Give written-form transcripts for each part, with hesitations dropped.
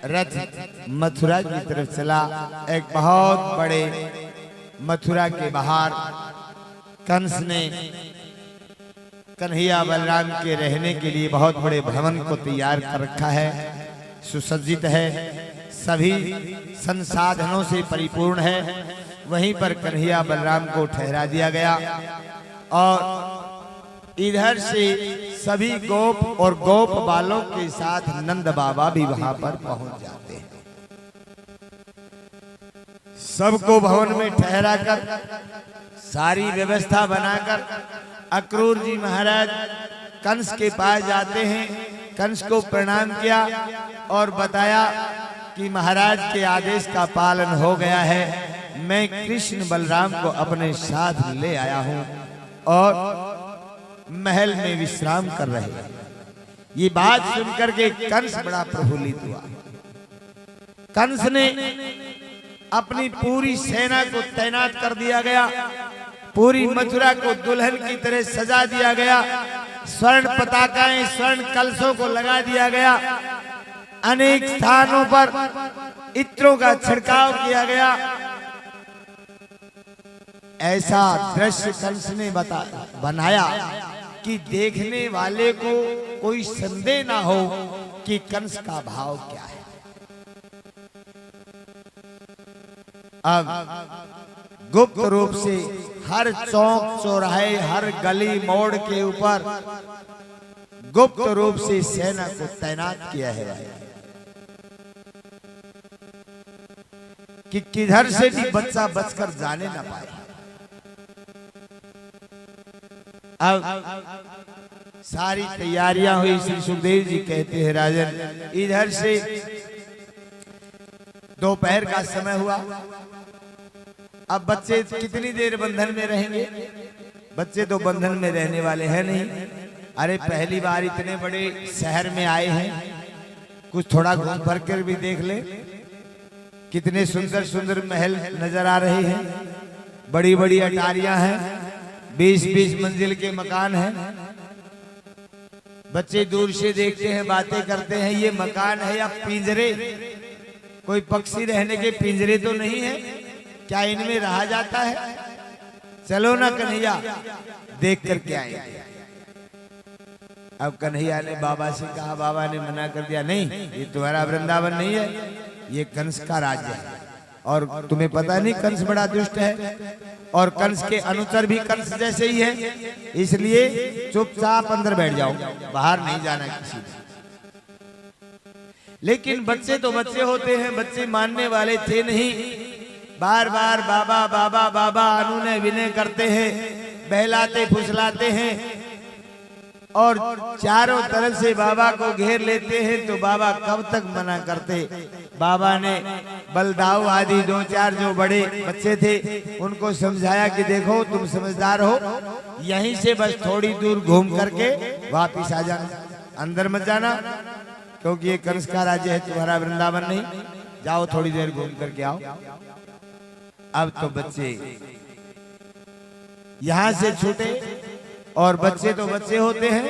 रथ मथुरा की तरफ चला। एक बहुत बड़े मथुरा के बाहर कंस ने कन्हैया बलराम के रहने के लिए बहुत बड़े भवन को तैयार कर रखा है, सुसज्जित है, सभी संसाधनों से परिपूर्ण है। वहीं पर कन्हैया बलराम को ठहरा दिया गया और इधर से सभी गोप और गोप बालों के साथ नंद बाबा भी वहां पर पहुंच जाते हैं। सबको भवन में ठहरा कर सारी व्यवस्था बनाकर अक्रूर जी महाराज कंस के पास जाते हैं। कंस को प्रणाम किया और बताया कि महाराज के आदेश का पालन हो गया है, मैं कृष्ण बलराम को अपने साथ ले आया हूं और महल में विश्राम कर रहे हैं। ये बात सुनकर के कंस बड़ा प्रफुल्लित हुआ। कंस ने अपनी पूरी सेना को तैनात कर दिया गया, पूरी मथुरा को दुल्हन की तरह सजा दिया गया, स्वर्ण पताकाएं स्वर्ण कलशों को लगा दिया गया, अनेक स्थानों पर इत्रों का छिड़काव किया गया। ऐसा दृश्य कंस ने बनाया कि देखने वाले को कोई संदेह ना हो कि कंस का भाव क्या है। अब गुप्त रूप से हर चौक चौराहे हर गली मोड़ के ऊपर गुप्त रूप से सेना को तैनात किया है कि किधर से भी बच्चा बचकर जाने ना पाए। अब सारी तैयारियां हुई। श्री सुखदेव जी कहते हैं राजन, इधर से दोपहर का समय हुआ। अब बच्चे कितनी देर बंधन में रहेंगे? बच्चे तो बंधन में रहने वाले हैं नहीं। अरे पहली बार इतने बड़े शहर में आए हैं, कुछ थोड़ा घूम फिर कर भी देख ले। कितने सुंदर सुंदर महल नजर आ रहे हैं, बड़ी बड़ी अटारियां हैं, 20-20 मंजिल के मकान हैं। बच्चे दूर से देखते हैं, बातें करते हैं, ये मकान है या पिंजरे? कोई पक्षी रहने के पिंजरे तो नहीं है, क्या इनमें रहा जाता है? चलो ना कन्हैया, देख करके आएंगे। अब कन्हैया ने बाबा से कहा, बाबा ने मना कर दिया, नहीं ये तुम्हारा वृंदावन नहीं है, ये कंस का राज्य है और तुम्हें पता नहीं कंस बड़ा दुष्ट है और कंस के अनुचर भी कंस जैसे ही है, इसलिए चुपचाप अंदर बैठ जाओ, बाहर नहीं जाना किसी को। लेकिन बच्चे तो बच्चे होते हैं, बच्चे मानने वाले थे नहीं। बार बार बाबा बाबा बाबा अनुनय विनय करते हैं, बहलाते फुसलाते हैं और चारों तरफ से बाबा को घेर लेते हैं। तो बाबा कब तक मना करते? बाबा ने बलदाऊ आदि 2-4 जो बड़े बच्चे थे उनको समझाया कि देखो तुम समझदार हो, यहीं से बस थोड़ी दूर घूम करके वापिस आ जाना, अंदर मत जाना, क्योंकि ये कंस का राज्य है, तुम्हारा वृंदावन नहीं। जाओ थोड़ी देर घूम करके आओ। अब तो बच्चे यहां से छूटे और बच्चे तो बच्चे होते हैं,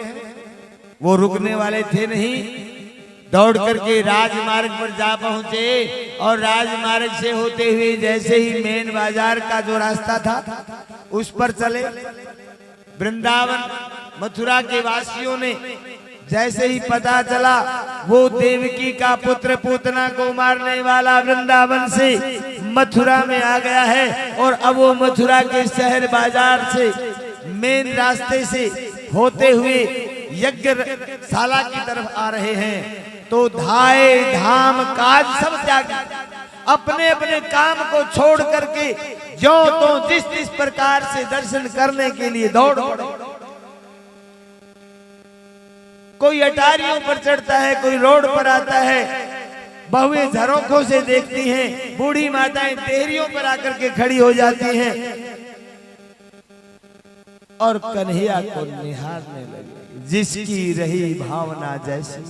वो रुकने वाले थे नहीं, दौड़ करके राजमार्ग पर जा पहुंचे और राजमार्ग से होते हुए जैसे ही मेन बाजार का जो रास्ता था उस पर चले। वृंदावन मथुरा के वासियों ने जैसे ही पता चला वो देवकी का पुत्र पूतना को मारने वाला वृंदावन से मथुरा में आ गया है और अब वो मथुरा के शहर बाजार से मेन रास्ते से होते हुए यज्ञशाला की तरफ आ रहे हैं, तो धाए धाम काज सब त्याग अपने अपने काम को छोड़ करके जो तो जिस प्रकार से दर्शन करने के लिए दौड़। कोई अटारियों पर चढ़ता है, कोई रोड पर आता है, बहुएं झरोखों से देखती हैं, बूढ़ी माताएं देहरियों पर आकर के खड़ी हो जाती हैं और कन्हैया को निहारने लगी। जिसकी रही भावना जैसी,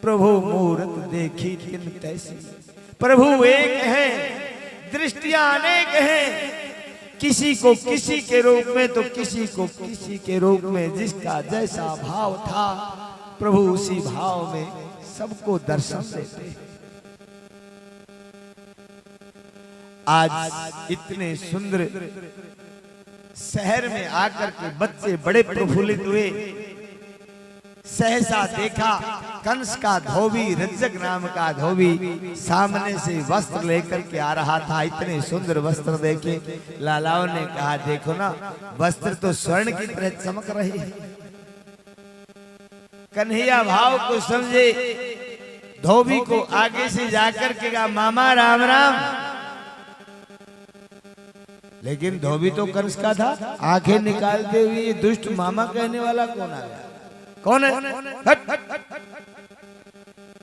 प्रभु मूरत देखी तिन तैसी। प्रभु एक है, दृष्टियां अनेक हैं, किसी को किसी के रूप में तो किसी को किसी के रूप में, जिसका जैसा भाव था प्रभु उसी भाव में सबको दर्शन देते हैं। आज इतने सुंदर शहर में आकर के बच्चे बड़े प्रफुल्लित हुए। सहसा देखा कंस का धोबी, रज्जक नाम का धोबी सामने से वस्त्र लेकर के आ रहा था। इतने सुंदर वस्त्र देखे लालाओं ने कहा, देखो ना, वस्त्र तो स्वर्ण की तरह चमक रही है। कन्हैया भाव को समझे, धोबी को आगे से जाकर के कहा, मामा राम राम। लेकिन धोबी तो कंस का था। आंखें निकालते हुए ये दुष्ट मामा कहने वाला कौन आ गया? कौन है? हट, हट, हट, हट।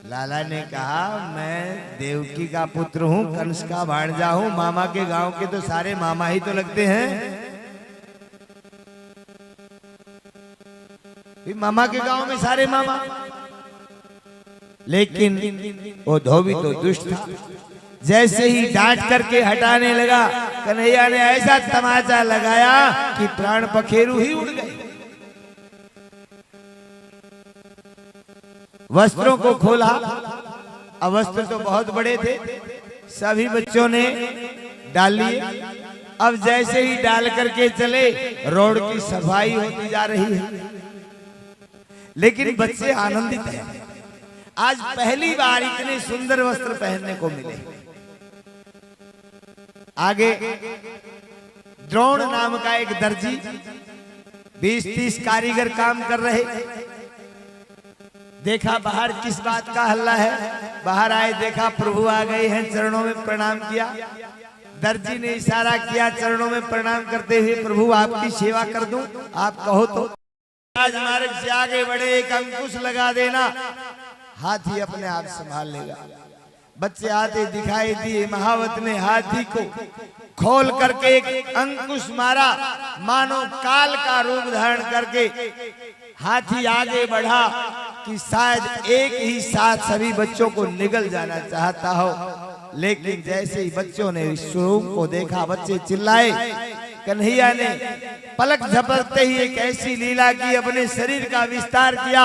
लाला ने कहा, मैं देवकी का पुत्र हूँ, कंस का भांजा हूँ। मामा के गांव के तो सारे मामा ही तो लगते हैं। मामा के गांव में सारे मामा। लेकिन वो धोबी तो दुष्ट था। जैसे ही डांट करके हटाने लगा, कन्हैया ने ऐसा तमाचा लगाया कि प्राण पखेरु ही उड़ गए। वस्त्रों को खोला। अब वस्त्र तो बहुत बड़े थे, सभी बच्चों ने डाल लिए। अब जैसे ही डाल करके चले, रोड की सफाई होती जा रही है। लेकिन बच्चे आनंदित हैं, आज पहली बार इतने सुंदर वस्त्र पहनने को मिले। आगे द्रोण नाम का एक दर्जी, 20-30 कारीगर काम कर रहे। देखा बाहर किस बात का हल्ला है। बाहर आए, देखा प्रभु आ गए हैं, चरणों में प्रणाम किया। दर्जी ने इशारा किया चरणों में प्रणाम करते हुए, प्रभु आपकी सेवा कर दूं, आप कहो तो। राजमार्ग से आगे बढ़े, एक अंकुश लगा देना, हाथी अपने आप संभाल लेगा। बच्चे आते दिखाई दिए। महावत ने हाथी को खोल करके एक अंकुश मारा, मानो काल का रूप धारण करके हाथी आगे बढ़ा कि शायद एक ही साथ सभी बच्चों को निगल जाना चाहता हो। लेकिन जैसे ही बच्चों ने इस स्वरूप को देखा, बच्चे चिल्लाए। कन्हैया ने पलक झपकते ही एक ऐसी लीला की, अपने शरीर का विस्तार किया,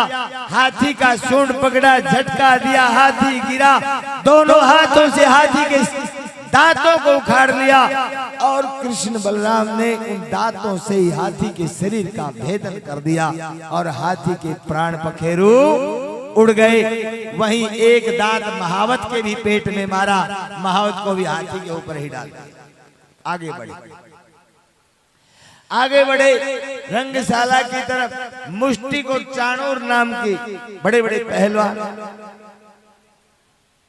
हाथी का सूंड पकड़ा, झटका दिया, हाथी गिरा। दोनों हाथों से हाथी के दांतों को उखाड़ लिया और कृष्ण बलराम ने उन दांतों से ही हाथी के शरीर का भेदन कर दिया और हाथी के प्राण पखेरु उड़ गए। वहीं एक दांत महावत के भी पेट में मारा, महावत को भी हाथी के ऊपर ही डाल दिया। आगे बढ़े, आगे बढ़े रंगशाला की तरफ। मुष्टिक और चाणूर नाम के बड़े बड़े पहलवान।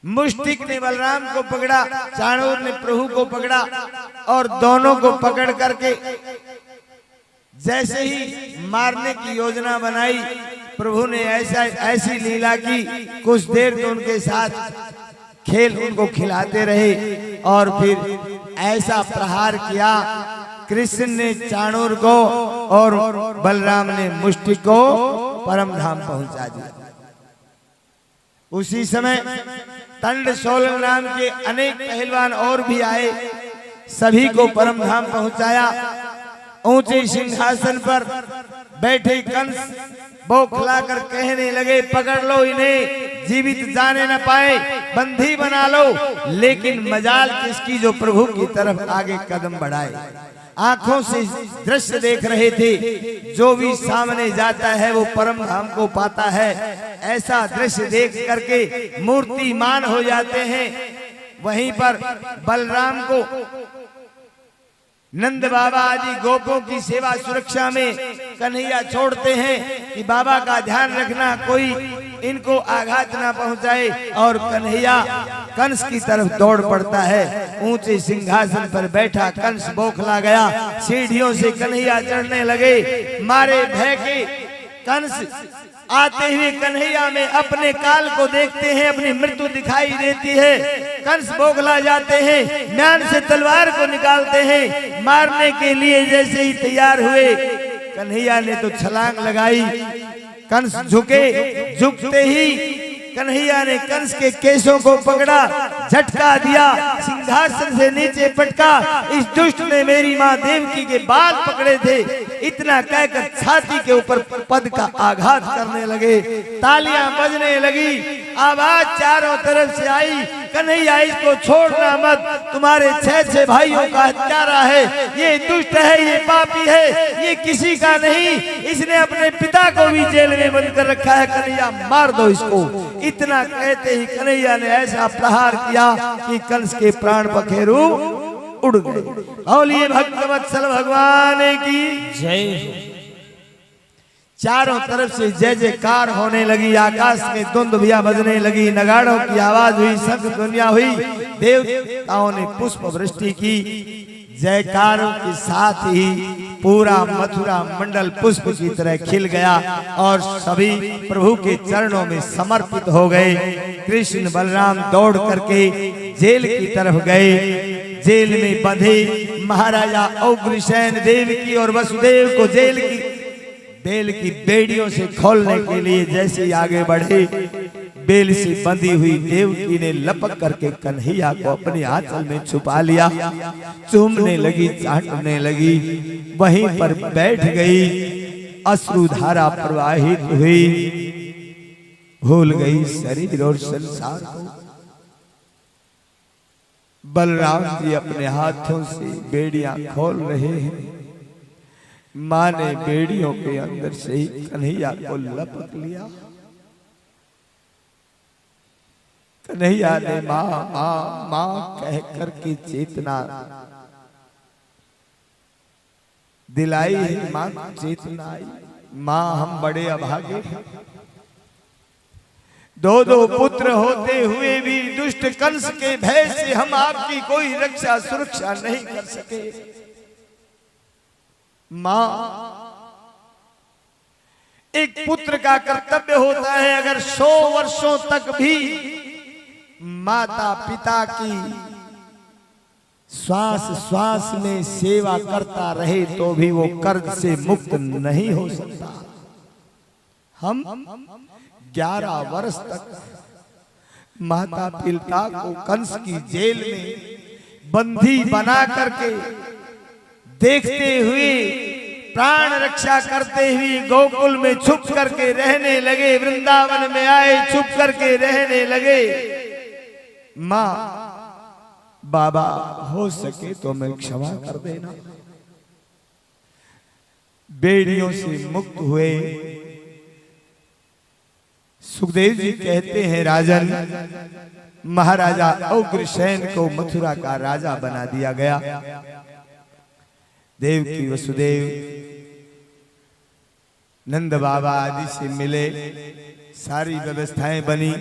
मुष्टिक ने बलराम को पकड़ा, चाणूर ने प्रभु को पकड़ा और दोनों को पकड़ करके जैसे ही मारने की योजना बनाई, प्रभु ने ऐसी लीला की, कुछ देर तो उनके साथ खेल उनको खिलाते रहे और फिर ऐसा प्रहार किया, कृष्ण ने चाणूर को और बलराम ने मुष्टिक को परम धाम पहुंचा दिया। उसी समय तंड सोलन नाम के अनेक पहलवान और भी आए, सभी को परम धाम पहुंचाया। ऊंचे सिंहासन पर बैठे कंस बौखलाकर कहने लगे, पकड़ लो इन्हें, जीवित जाने न पाए, बंदी बना लो। लेकिन मजाल किसकी जो प्रभु की तरफ आगे कदम बढ़ाए। आंखों से दृश्य देख रहे थे, जो भी सामने जाता है वो परम धाम को पाता है। ऐसा दृश्य देख करके मूर्तिमान हो जाते हैं। वहीं पर बलराम को नंद बाबा आदि गोपों की सेवा सुरक्षा में कन्हैया छोड़ते हैं कि बाबा का ध्यान रखना, कोई इनको आघात ना पहुंचाए। और कन्हैया कंस की तरफ दौड़ पड़ता है। ऊंचे सिंहासन पर बैठा कंस बौखला गया। सीढ़ियों से कन्हैया चढ़ने लगे। मारे भय के कंस आते हुए कन्हैया में अपने काल को देखते हैं, अपनी मृत्यु दिखाई देती है। कंस बौखला जाते हैं, म्यान से तलवार को निकालते हैं। मारने के लिए जैसे ही तैयार हुए, कन्हैया ने तो छलांग लगाई। कंस झुके, झुकते ही कन्हैया ने कंस के केसों को पकड़ा, झटका दिया, सिंहासन से नीचे पटका। इस दुष्ट ने मेरी माँ देवकी के बाल पकड़े थे। इतना कहकर छाती के ऊपर पद का आघात करने लगे। तालियां बजने लगी, आवाज चारों तरफ से आई, कन्हैया इसको छोड़ना मत, तुम्हारे 6 भाइयों का हत्यारा है, ये दुष्ट है, ये पापी है, ये किसी का नहीं, इसने अपने पिता को भी जेल में बंद कर रखा है, कन्हैया मार दो इसको। इतना कहते ही कन्हैया ने ऐसा प्रहार किया कि कंस के प्राण पखेरु उड़ गए। बोलिए भक्तवत्सल भगवान की जय। चारों तरफ से जय जयकार होने लगी, आकाश में दुंदुभिया बजने लगी, नगाड़ों की आवाज हुई, शंख ध्वनियां हुई, देवताओं ने पुष्प वृष्टि की। जयकारों के साथ ही पूरा मथुरा मंडल पुष्प की तरह खिल गया और सभी प्रभु के चरणों में समर्पित हो गए। कृष्ण बलराम दौड़ करके जेल की तरफ गए। जेल में बंधे महाराजा उग्रसेन देवकी और वसुदेव को जेल की बेड़ियों से खोलने के लिए जैसे आगे बढ़े, बेल से बंधी हुई देवकी ने लपक करके कन्हैया को अपने आंचल में छुपा लिया, चूमने लगी, चाटने लगी, वहीं पर बैठ गई। अश्रुधारा प्रवाहित हुई, भूल गई शरीर और संसार को। बलराम जी अपने हाथों से बेड़ियां खोल रहे हैं। माँ ने बेड़ियों के अंदर से ही कन्हैया को लपक लिया। कन्हैया ने माँ माँ माँ कह करके चेतना दिलाई है। माँ चेतना आई, माँ हम बड़े अभागे हैं, 2 पुत्र होते हुए भी दुष्ट कंस के भय से हम आपकी कोई रक्षा सुरक्षा नहीं कर सके। माँ, एक पुत्र का कर्तव्य होता है, अगर 100 वर्षों तक भी माता पिता की श्वास श्वास में सेवा करता रहे तो भी वो कर्ज से मुक्त नहीं हो सकता। हम 11 वर्ष तक माता पिता को कंस की जेल में बंदी बना करके देखते हुए, प्राण रक्षा करते हुए गोकुल में छुप करके रहने लगे, वृंदावन में आए छुप करके रहने लगे। माँ बाबा हो सके तो मैं क्षमा कर देना। बेड़ियों से मुक्त हुए। सुखदेव जी कहते हैं, राजन महाराजा उग्रसेन को मथुरा का राजा बना दिया गया। देवकी वसुदेव नंद बाबा आदि से मिले, सारी व्यवस्थाएं बनी।